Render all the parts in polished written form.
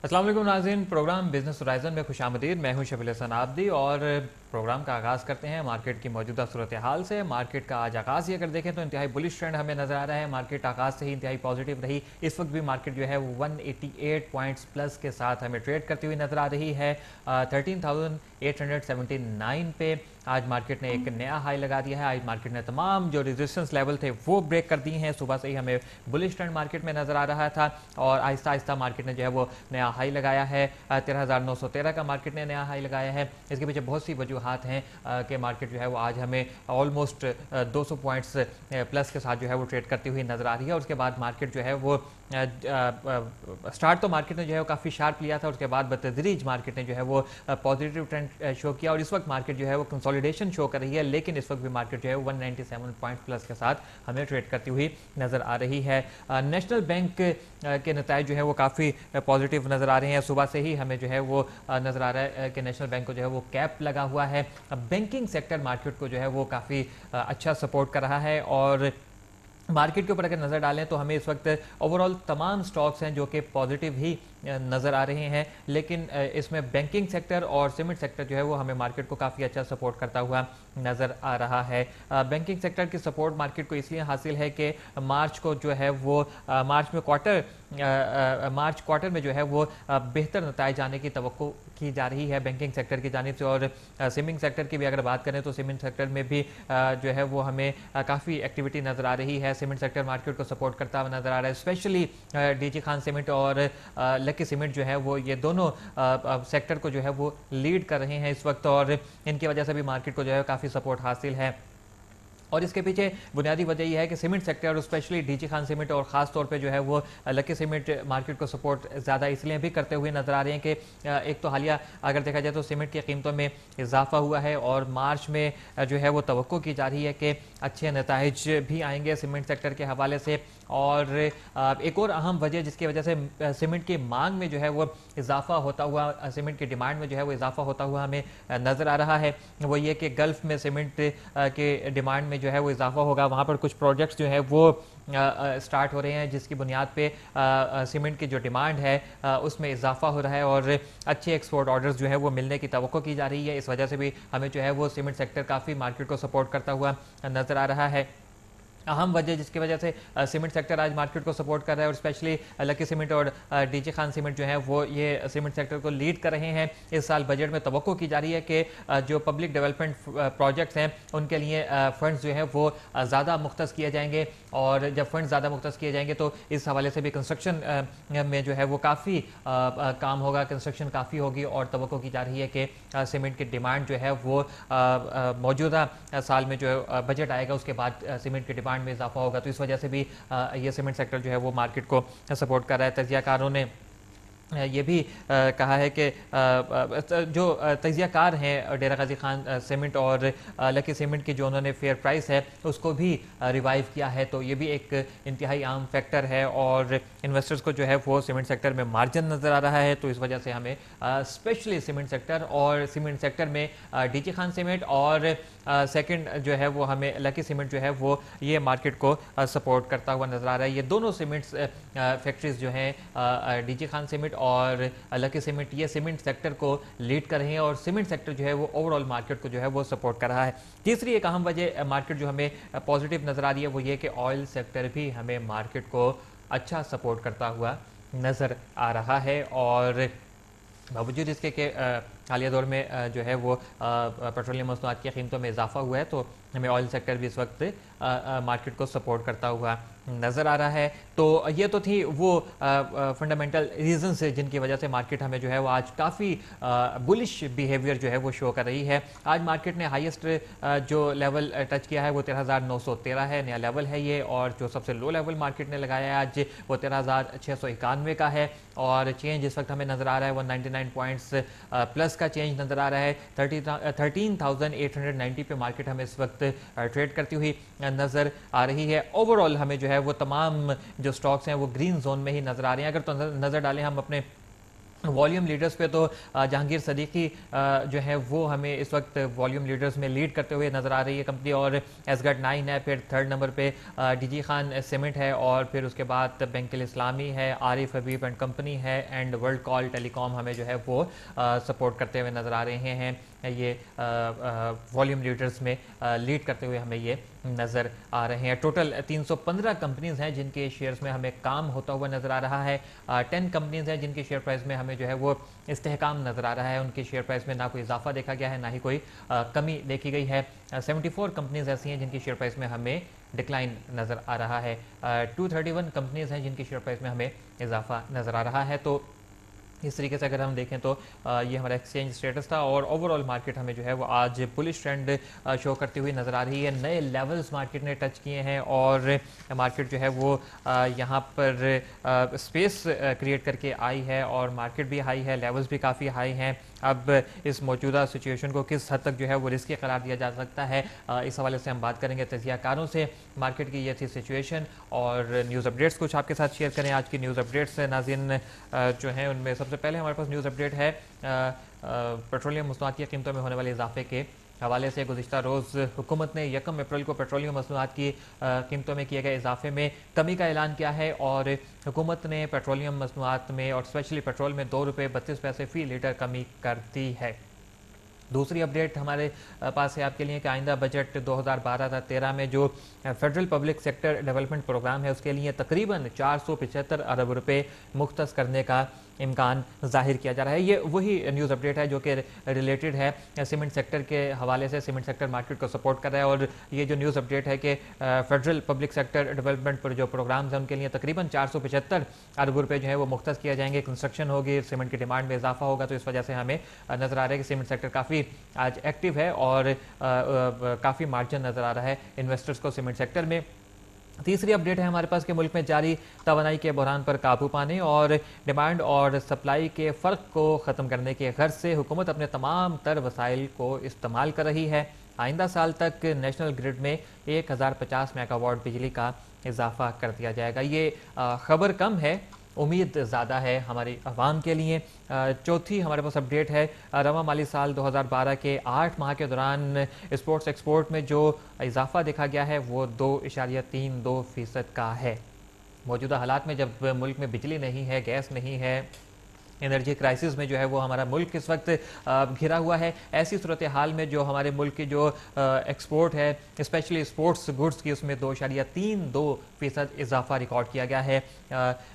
अस्सलाम वालेकुम नाज़रीन, प्रोग्राम बिजनेस होराइज़न में खुशामदीद। मैं हूं शफील हसन आबदी और प्रोग्राम का आगाज़ करते हैं मार्केट की मौजूदा सूरत हाल से। मार्केट का आज आगाज़ ही अगर देखें तो इंतहाई बुलिश ट्रेंड हमें नज़र आ रहा है। मार्केट आगाज़ से ही इंतहाई पॉजिटिव रही। इस वक्त भी मार्केट जो है वो 188 पॉइंट्स प्लस के साथ हमें ट्रेड करती हुई नज़र आ रही है। 13,879 पे आज मार्केट ने एक नया हाई लगा दिया है। आज मार्केट ने तमाम जो रेजिस्टेंस लेवल थे वो ब्रेक कर दिए हैं। सुबह से ही हमें बुलिश ट्रेंड मार्केट में नज़र आ रहा था और आहिस्ता आहिस्ता मार्केट ने जो है वो नया हाई लगाया है। 13,913 का मार्केट ने नया हाई लगाया है। इसके पीछे बहुत सी वजूहात हैं कि मार्केट जो है वो आज हमें ऑलमोस्ट 200 पॉइंट्स प्लस के साथ जो है वो ट्रेड करती हुई नज़र आ रही है। और उसके बाद मार्केट जो है वो स्टार्ट तो मार्केट ने जो है वो काफ़ी शार्प लिया था। उसके बाद बतदरीज मार्केट ने जो है वो पॉजिटिव ट्रेंड शो किया और इस वक्त मार्केट जो है वो कंसोलिडेशन शो कर रही है। लेकिन इस वक्त भी मार्केट जो है 197 पॉइंट प्लस के साथ हमें ट्रेड करती हुई नज़र आ रही है। नेशनल बैंक के नताइज जो है वो काफ़ी पॉजिटिव नज़र आ रहे हैं। सुबह से ही हमें जो है वो नज़र आ रहा है कि नेशनल बैंक को जो है वो कैप लगा हुआ है। बैंकिंग सेक्टर मार्केट को जो है वो काफ़ी अच्छा सपोर्ट कर रहा है और मार्केट के ऊपर अगर नज़र डालें तो हमें इस वक्त ओवरऑल तमाम स्टॉक्स हैं जो कि पॉजिटिव ही नज़र आ रहे हैं। लेकिन इसमें बैंकिंग सेक्टर और सीमेंट सेक्टर जो है वो हमें मार्केट को काफ़ी अच्छा सपोर्ट करता हुआ नज़र आ रहा है। बैंकिंग सेक्टर की सपोर्ट मार्केट को इसलिए हासिल है कि मार्च को जो है वो मार्च क्वार्टर में जो है वो बेहतर नताइज आने की तवक्को की जा रही है बैंकिंग सेक्टर की जानिब से। और सीमेंट सेक्टर की भी अगर बात करें तो सीमेंट सेक्टर में भी जो है वो हमें काफ़ी एक्टिविटी नज़र आ रही है। सीमेंट सेक्टर मार्केट को सपोर्ट करता हुआ नज़र आ रहा है। स्पेशली डीजी खान सीमेंट और लकी सीमेंट जो है वो ये दोनों सेक्टर को जो है वो लीड कर रहे हैं इस वक्त और इनकी वजह से भी मार्केट को जो है काफ़ी सपोर्ट हासिल है। और इसके पीछे बुनियादी वजह यह है कि सीमेंट सेक्टर और स्पेशली डीजी खान सीमेंट और ख़ास तौर पे जो है वो लकी सीमेंट मार्केट को सपोर्ट ज़्यादा इसलिए भी करते हुए नज़र आ रहे हैं कि एक तो हालिया अगर देखा जाए तो सीमेंट की कीमतों में इजाफा हुआ है और मार्च में जो है वो तवक्को की जा रही है कि अच्छे नताइज भी आएंगे सीमेंट सेक्टर के हवाले से। और एक और अहम वजह जिसकी वजह से सीमेंट की मांग में जो है वो इजाफा होता हुआ, सीमेंट की डिमांड में जो है वो इजाफा होता हुआ हमें नज़र आ रहा है वो ये कि गल्फ़ में सीमेंट के डिमांड में जो है वो इजाफा होगा। वहाँ पर कुछ प्रोजेक्ट्स जो है वो स्टार्ट हो रहे हैं जिसकी बुनियाद पे सीमेंट की जो डिमांड है उसमें इजाफा हो रहा है और अच्छे एक्सपोर्ट ऑर्डर्स जो है वो मिलने की तवक्को की जा रही है। इस वजह से भी हमें जो है वो सीमेंट सेक्टर काफ़ी मार्केट को सपोर्ट करता हुआ नज़र आ रहा है। अहम वजह जिसकी वजह से सीमेंट सेक्टर आज मार्केट को सपोर्ट कर रहा है और स्पेशली लकी सीमेंट और डीजे खान सीमेंट जो है वो ये सीमेंट सेक्टर को लीड कर रहे हैं। इस साल बजट में तवक्को की जा रही है कि जो पब्लिक डेवलपमेंट प्रोजेक्ट्स हैं उनके लिए फंड्स जो है वो ज़्यादा मुख्तस किए जाएंगे और जब फंड ज़्यादा मुख्तस किए जाएंगे तो इस हवाले से भी कंस्ट्रक्शन में जो है वो काफ़ी काम होगा, कंस्ट्रक्शन काफ़ी होगी और तवक्को की जा रही है कि सीमेंट की डिमांड जो है वो मौजूदा साल में जो बजट आएगा उसके बाद सीमेंट की डिमांड में इजाफा होगा। तो इस वजह से भी ये सीमेंट सेक्टर जो है वो मार्केट को सपोर्ट कर रहा है। तजियाकारों ने ये भी कहा है कि जो तजियाकार हैं डेरा गाजी खान सीमेंट और लकी सीमेंट की जो उन्होंने फेयर प्राइस है उसको भी रिवाइव किया है। तो ये भी एक इंतहाई आम फैक्टर है और इन्वेस्टर्स को जो है वो सीमेंट सेक्टर में मार्जिन नज़र आ रहा है। तो इस वजह से हमें स्पेशली सीमेंट सेक्टर और सीमेंट सेक्टर में डीजी खान सीमेंट और सेकंड जो है वो हमें लकी सीमेंट जो है वो ये मार्केट को सपोर्ट करता हुआ नज़र आ रहा है। ये दोनों सीमेंट्स फैक्ट्रीज जो हैं डीजी खान सीमेंट और लकी सीमेंट ये सीमेंट सेक्टर को लीड कर रहे हैं और सीमेंट सेक्टर जो है वो ओवरऑल मार्केट को जो है वो सपोर्ट कर रहा है। तीसरी एक अहम वजह मार्केट जो हमें पॉजिटिव नज़र आ रही है वो ये कि ऑयल सेक्टर भी हमें मार्केट को अच्छा सपोर्ट करता हुआ नज़र आ रहा है। और बावजूद इसके कि हालिया दौर में जो है वो पेट्रोलियम मसनूआत की कीमतों में इजाफा हुआ है तो हमें ऑयल सेक्टर भी इस वक्त मार्केट को सपोर्ट करता हुआ नज़र आ रहा है। तो ये तो थी वो फंडामेंटल रीजंस है जिनकी वजह से मार्केट हमें जो है वो आज काफ़ी बुलिश बिहेवियर जो है वो शो कर रही है। आज मार्केट ने हाईएस्ट जो लेवल टच किया है वो 13,913 है, नया लेवल है ये। और जो सबसे लो लेवल मार्केट ने लगाया है आज वो 13,691 का है और चेंज इस वक्त हमें नज़र आ रहा है 199 पॉइंट्स प्लस का चेंज नज़र आ रहा है। 13,890 पे मार्केट हमें इस वक्त ट्रेड करती हुई नज़र आ रही है। ओवरऑल हमें जो है वो तमाम जो स्टॉक्स हैं वो ग्रीन जोन में ही नज़र आ रहे हैं। अगर तो नज़र डालें हम अपने वॉल्यूम लीडर्स पे तो जहांगीर सदीकी जो है वो हमें इस वक्त वॉल्यूम लीडर्स में लीड करते हुए नज़र आ रही है कंपनी, और एसगट 9 है, फिर थर्ड नंबर पे डीजी खान सीमेंट है, और फिर उसके बाद बैंक इस्लामी है, आरिफ हबीब एंड कंपनी है, एंड वर्ल्ड कॉल टेलीकॉम हमें जो है वो सपोर्ट करते हुए नज़र आ रहे हैं। ये वॉल्यूम लीडर्स में लीड करते हुए हमें ये नज़र आ रहे हैं। टोटल 315 कंपनीज हैं जिनके शेयर्स में हमें काम होता हुआ नज़र आ रहा है। 10 कंपनीज हैं जिनके शेयर प्राइस में हमें जो है वो इस्तेहकाम नज़र आ रहा है, उनके शेयर प्राइस में ना कोई इजाफा देखा गया है, ना ही कोई कमी देखी गई है। 74 कंपनीज ऐसी हैं जिनकी शेयर प्राइस में हमें डिक्लाइन नज़र आ रहा है। 231 कंपनीज हैं जिनकी शेयर प्राइस में हमें इजाफा नज़र आ रहा है। तो इस तरीके से अगर हम देखें तो ये हमारा एक्सचेंज स्टेटस था, और ओवरऑल मार्केट हमें जो है वो आज बुलिश ट्रेंड शो करती हुई नज़र आ रही है। नए लेवल्स मार्केट ने टच किए हैं, और मार्केट जो है वो यहाँ पर स्पेस क्रिएट करके आई है, और मार्केट भी हाई है, लेवल्स भी काफ़ी हाई हैं। अब इस मौजूदा सिचुएशन को किस हद तक जो है वो रिस्की करार दिया जा सकता है, इस हवाले से हम बात करेंगे तजियाकारों से। मार्केट की ये थी सिचुएशन, और न्यूज़ अपडेट्स कुछ आपके साथ शेयर करें। आज की न्यूज़ अपडेट्स नाज़रीन जो हैं उनमें सबसे पहले हमारे पास न्यूज़ अपडेट है पेट्रोलियम मसनूआत की कीमतों में होने वाले इजाफे के हवाले से। गुज़िश्ता रोज़ हुकूमत ने 1 अप्रैल को पेट्रोलियम मसनूआत की कीमतों में किए गए इजाफे में कमी का ऐलान किया है, और हुकूमत ने पेट्रोलियम मसनूआत में और स्पेशली पेट्रोल में 2 रुपये 32 पैसे फ़ी लीटर कमी कर दी है। दूसरी अपडेट हमारे पास है आपके लिए कि आइंदा बजट 2012-13 में जो federal public sector development programme है उसके लिए तकरीबन 475 अरब रुपए मुख्तस करने का इम्कान जाहिर किया जा रहा है। ये वही न्यूज़ अपडेट है जो कि रिलेटेड है सीमेंट सेक्टर के हवाले से, सीमेंट सेक्टर मार्केट को सपोर्ट कर रहा है। और ये जो न्यूज़ अपडेट है कि फेडरल पब्लिक सेक्टर डेवलपमेंट पर जो प्रोग्राम्स हैं उनके लिए तकरीबन 475 अरब रुपये जो है वो मुख्तस किया जाएंगे। कंस्ट्रक्शन होगी, सीमेंट की डिमांड में इजाफा होगा, तो इस वजह से हमें नज़र आ रहा है कि सीमेंट सेक्टर काफ़ी आज एक्टिव है, और काफ़ी मार्जिन नज़र आ रहा है इन्वेस्टर्स को सीमेंट सेक्टर में। तीसरी अपडेट है हमारे पास कि मुल्क में जारी तवानाई के बहरान पर काबू पाने और डिमांड और सप्लाई के फ़र्क को ख़त्म करने के गर्ज से हुकूमत अपने तमाम तर वसाइल को इस्तेमाल कर रही है। आइंदा साल तक नेशनल ग्रिड में 1050 मेगावाट बिजली का इजाफा कर दिया जाएगा। ये खबर कम है, उम्मीद ज़्यादा है हमारी आवाम के लिए। चौथी हमारे पास अपडेट है रवा माली साल 2012 के 8 माह के दौरान स्पोर्ट्स एक्सपोर्ट में जो इजाफा देखा गया है वो 2.32% का है। मौजूदा हालात में जब मुल्क में बिजली नहीं है, गैस नहीं है, एनर्जी क्राइसिस में जो है वो हमारा मुल्क इस वक्त घिरा हुआ है, ऐसी सूरत हाल में जो हमारे मुल्क की जो एक्सपोर्ट है स्पेशली स्पोर्ट्स गुड्स की उसमें 2.32% इजाफा रिकॉर्ड किया गया है।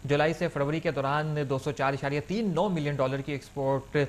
जुलाई से फरवरी के दौरान $204.39 मिलियन की एक्सपोर्ट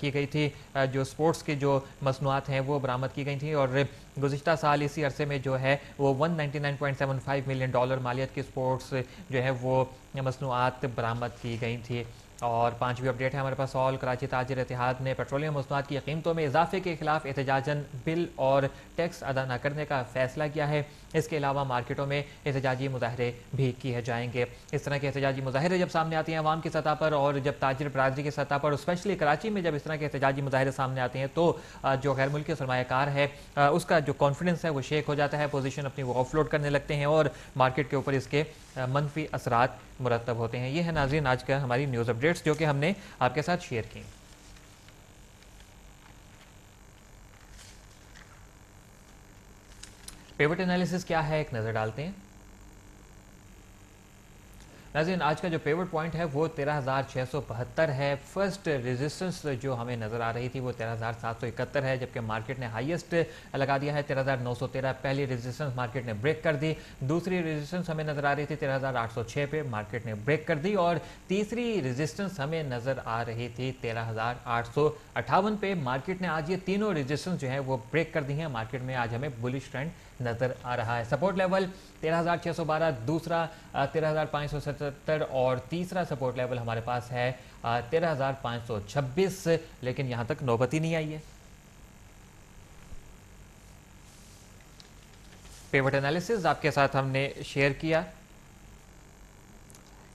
की गई थी। जो स्पोर्ट्स की जो मसनूआत हैं वो बरामद की गई थी, और गुज़िश्ता साल इसी अरसे में जो है वो $199.75 मिलियन मालियत की स्पोर्ट्स जो है वो मसनूआत बरामद की गई थी। और पांचवी अपडेट है हमारे पास ऑल कराची ताजिर इत्तेहाद ने पेट्रोलियम मसनूआत की कीमतों में इजाफे के खिलाफ एहतजाजन बिल और टैक्स अदा न करने का फैसला किया है। इसके अलावा मार्केटों में एहतजाजी मुजाहरे भी किए जाएंगे। इस तरह के एहतजाजी मुजाहरे जब सामने आते हैं अवाम की सतह पर, और जब ताजिर बरादरी की सतह पर, स्पेशली कराची में जब इस तरह के एहतजाजी मुजाहरे सामने आते हैं तो जो गैर मुल्की सरमायाकार है उसका जो कॉन्फिडेंस है वो शेक हो जाता है, पोजीशन अपनी वो ऑफलोड करने लगते हैं, और मार्केट के ऊपर इसके मनफी असरात मुरतब होते हैं। ये है नाज़रीन आज का हमारी न्यूज़ अपडेट्स जो कि हमने आपके साथ शेयर की। पिवट एनालिसिस क्या है, एक नज़र डालते हैं। नाज़रीन आज का जो पिवट पॉइंट है वो 13,672 है। फर्स्ट रेजिस्टेंस जो हमें नज़र आ रही थी वो 13,771 है, जबकि मार्केट ने हाईएस्ट लगा दिया है 13,913। पहली रेजिस्टेंस मार्केट ने ब्रेक कर दी। दूसरी रेजिस्टेंस हमें नज़र आ रही थी 13,806 पे, मार्केट ने ब्रेक कर दी। और तीसरी रेजिस्टेंस हमें नज़र आ रही थी 13,858 पे। मार्केट ने आज ये तीनों रेजिस्टेंस जो है वो ब्रेक कर दी हैं। मार्केट में आज हमें बुलिश ट्रेंड नज़र आ रहा है। सपोर्ट लेवल 13,612, दूसरा 13,577 और तीसरा सपोर्ट लेवल हमारे पास है 13,526, लेकिन यहां तक नौबत ही नहीं आई है। पिवट एनालिसिस आपके साथ हमने शेयर किया।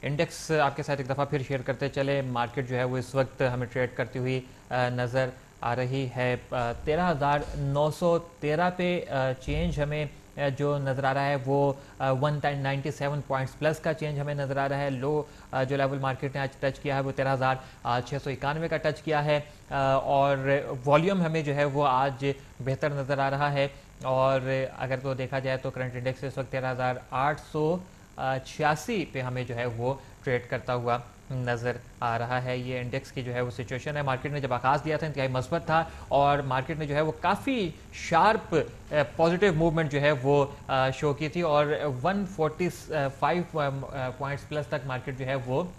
इंडेक्स आपके साथ एक दफ़ा फिर शेयर करते चले। मार्केट जो है वो इस वक्त हमें ट्रेड करती हुई नज़र आ रही है 13,913 पे चेंज हमें जो नज़र आ रहा है वो 197 पॉइंट्स प्लस का चेंज हमें नज़र आ रहा है। लो जो लेवल मार्केट ने आज टच किया है वो 13,691 का टच किया है और वॉल्यूम हमें जो है वो आज बेहतर नज़र आ रहा है। और अगर तो देखा जाए तो करंट इंडेक्स इस वक्त 13,886 पे हमें जो है वो ट्रेड करता हुआ नज़र आ रहा है। ये इंडेक्स की जो है वो सिचुएशन है। मार्केट ने जब आगाज़ दिया था इंतहाई मस्बत था और मार्केट ने जो है वो काफ़ी शार्प पॉजिटिव मूवमेंट जो है वो शो की थी और 145 पॉइंट्स प्लस तक मार्केट जो है वो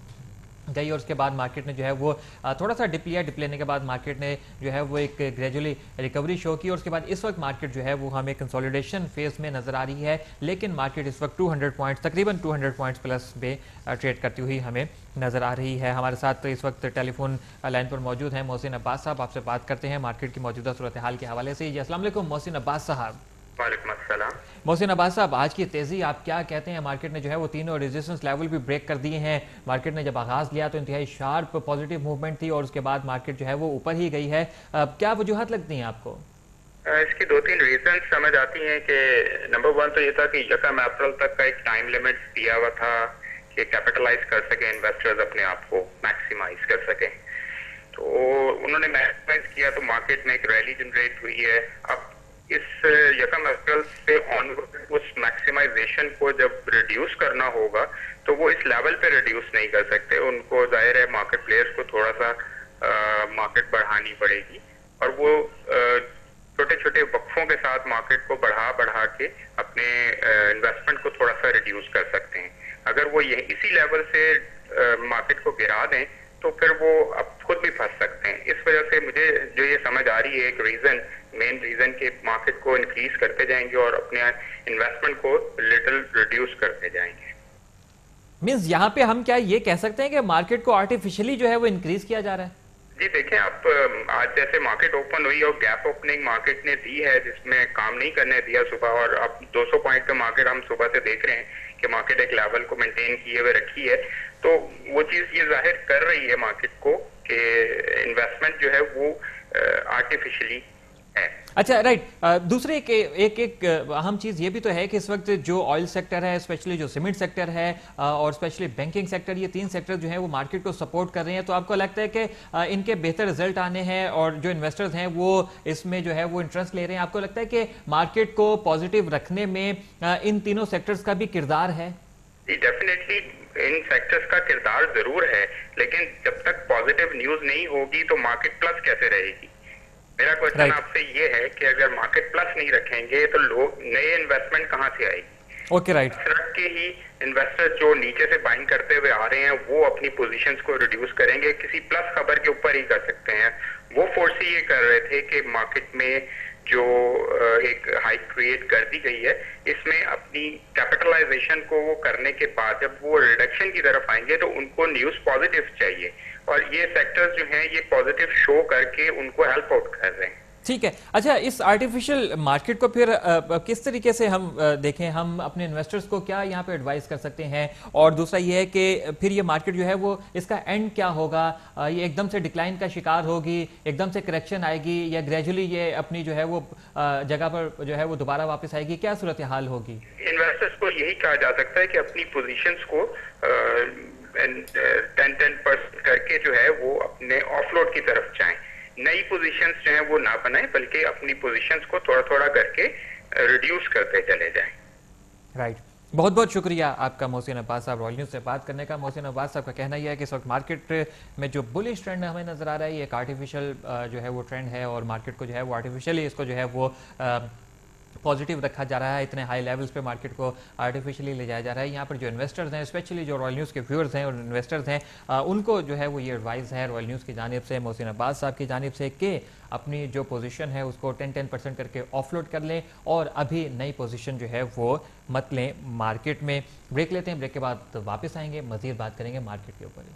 गई और उसके बाद मार्केट ने जो है वो थोड़ा सा डिप लिया। डिप लेने के बाद मार्केट ने जो है वो एक ग्रेजुअली रिकवरी शो की और उसके बाद इस वक्त मार्केट जो है वो हमें कंसोलिडेशन फेज में नजर आ रही है। लेकिन मार्केट इस वक्त 200 पॉइंट्स तकरीबन 200 पॉइंट्स प्लस पे ट्रेड करती हुई हमें नजर आ रही है। हमारे साथ इस वक्त टेलीफोन लाइन पर मौजूद हैं मोहसिन अब्बास साहब। आपसे बात करते हैं मार्केट की मौजूदा सूरत हाल के हवाले से। जी अस्सलाम वालेकुम मोहसिन अब्बास साहब। मोहसिन अब्बास साहब, आज की तेजी आप क्या कहते हैं? मार्केट ने जो है वो तीनों रेजिस्टेंस लेवल भी ब्रेक कर दिए हैं। मार्केट ने जब आगाज लिया तो इंतहाई शार्प पॉजिटिव मूवमेंट थी और उसके बाद मार्केट जो है वो ऊपर ही गई है। क्या वजूहत लगती हैं आपको? इसकी दो तीन रीजन समझ आती हैं कि नंबर वन तो ये था कि 1 अप्रैल तक का एक टाइम लिमिट दिया हुआ था कि कैपिटलाइज कर सके इन्वेस्टर्स, अपने आप को मैक्सिमाइज कर सके, तो उन्होंने मैक्सिमाइज किया तो मार्केट में एक रैली जनरेट हुई है। अब इस 1 अप्रैल से ऑनवर्ड उस मैक्सिमाइजेशन को जब रिड्यूस करना होगा तो वो इस लेवल पे रिड्यूस नहीं कर सकते। उनको जाहिर है मार्केट प्लेयर्स को थोड़ा सा मार्केट बढ़ानी पड़ेगी और वो छोटे छोटे वक्फों के साथ मार्केट को बढ़ा के अपने इन्वेस्टमेंट को थोड़ा सा रिड्यूस कर सकते हैं। अगर वो इसी लेवल से मार्केट को गिरा दें तो फिर वो अब खुद भी फंस सकते हैं। इस वजह से मुझे जो ये समझ आ रही है एक मेन रीजन के मार्केट को इंक्रीज करते जाएंगे और अपने इन्वेस्टमेंट को लिटिल रिड्यूस करते जाएंगे। मींस यहाँ पे हम क्या ये कह सकते हैं कि मार्केट को आर्टिफिशियली जो है वो इंक्रीज किया जा रहा है? जी देखें, आप आज जैसे मार्केट ओपन हुई और गैप ओपनिंग मार्केट ने दी है जिसमें काम नहीं करने दिया सुबह, और अब 200 पॉइंट पे मार्केट हम सुबह से देख रहे हैं कि मार्केट एक लेवल को मेंटेन किए हुए रखी है, तो वो चीज ये जाहिर कर रही है मार्केट को कि इन्वेस्टमेंट जो है वो आर्टिफिशियली है। अच्छा, राइट। दूसरे एक अहम चीज़ ये भी तो है कि इस वक्त जो ऑयल सेक्टर है, स्पेशली जो सीमेंट सेक्टर है और स्पेशली बैंकिंग सेक्टर, ये तीन सेक्टर जो है वो मार्केट को सपोर्ट कर रहे हैं। तो आपको लगता है कि इनके बेहतर रिजल्ट आने हैं और जो इन्वेस्टर्स हैं वो इसमें जो है वो इंटरेस्ट ले रहे हैं? आपको लगता है कि मार्केट को पॉजिटिव रखने में इन तीनों सेक्टर्स का भी किरदार है? जी डेफिनेटली इन सेक्टर्स का किरदार जरूर है, लेकिन जब तक पॉजिटिव न्यूज नहीं होगी तो मार्केट प्लस कैसे रहेगी? मेरा क्वेश्चन आपसे ये है कि अगर मार्केट प्लस नहीं रखेंगे तो लोग नए इन्वेस्टमेंट कहाँ से आएगी? Okay, right. रख के ही इन्वेस्टर जो नीचे से बाइंग करते हुए आ रहे हैं वो अपनी पोजीशंस को रिड्यूस करेंगे, किसी प्लस खबर के ऊपर ही कर सकते हैं। वो फोर्स ये कर रहे थे कि मार्केट में जो एक हाइक क्रिएट कर दी गई है इसमें अपनी कैपिटलाइजेशन को वो करने के बाद जब वो रिडक्शन की तरफ आएंगे तो उनको न्यूज पॉजिटिव चाहिए और ये सेक्टर्स जो हैं ये पॉजिटिव शो करके उनको हेल्प आउट कर रहे हैं। ठीक है। अच्छा, इस आर्टिफिशियल मार्केट को फिर किस तरीके से हम देखें? हम अपने इन्वेस्टर्स को क्या यहाँ पे एडवाइस कर सकते हैं? और दूसरा ये है कि फिर ये मार्केट जो है वो इसका एंड क्या होगा? ये एकदम से डिक्लाइन का शिकार होगी, एकदम से करेक्शन आएगी, या ग्रेजुअली ये अपनी जो है वो जगह पर जो है वो दोबारा वापस आएगी? क्या सूरत हाल होगी? इन्वेस्टर्स को यही कहा जा सकता है कि अपनी पोजिशंस को 10% करके जो है वो अपने ऑफलोड की तरफ जाएं। नई पोजीशंस जो हैं वो ना बनाएं बल्कि अपनी पोजीशंस को थोड़ा थोड़ा करके रिड्यूस करते चले जाएं। राइट। बहुत बहुत शुक्रिया आपका मोहसिन अब्बास साहब रॉयल न्यूज़ से बात करने का। मोहसिन अब्बास साहब का कहना यह है कि इस वक्त मार्केट में जो बुलिश ट्रेंड हमें नजर आ रहा है ये एक आर्टिफिशियल जो है वो ट्रेंड है और मार्केट को जो है वो आर्टिफिशियली इसको जो है वो पॉजिटिव रखा जा रहा है। इतने हाई लेवल्स पे मार्केट को आर्टिफिशियली ले जाया जा रहा है। यहाँ पर जो इन्वेस्टर्स हैं, स्पेशली जो रॉयल न्यूज़ के व्यूअर्स हैं और इन्वेस्टर्स हैं, उनको जो है वो ये एडवाइस है रॉयल न्यूज़ की जानिब से, मोहसिन अब्बास साहब की जानिब से, कि अपनी जो पोजीशन है उसको 10% करके ऑफलोड कर लें और अभी नई पोजीशन जो है वो मत लें मार्केट में। ब्रेक लेते हैं, ब्रेक के बाद वापस आएंगे, मज़ीद बात करेंगे मार्केट के ऊपर ही।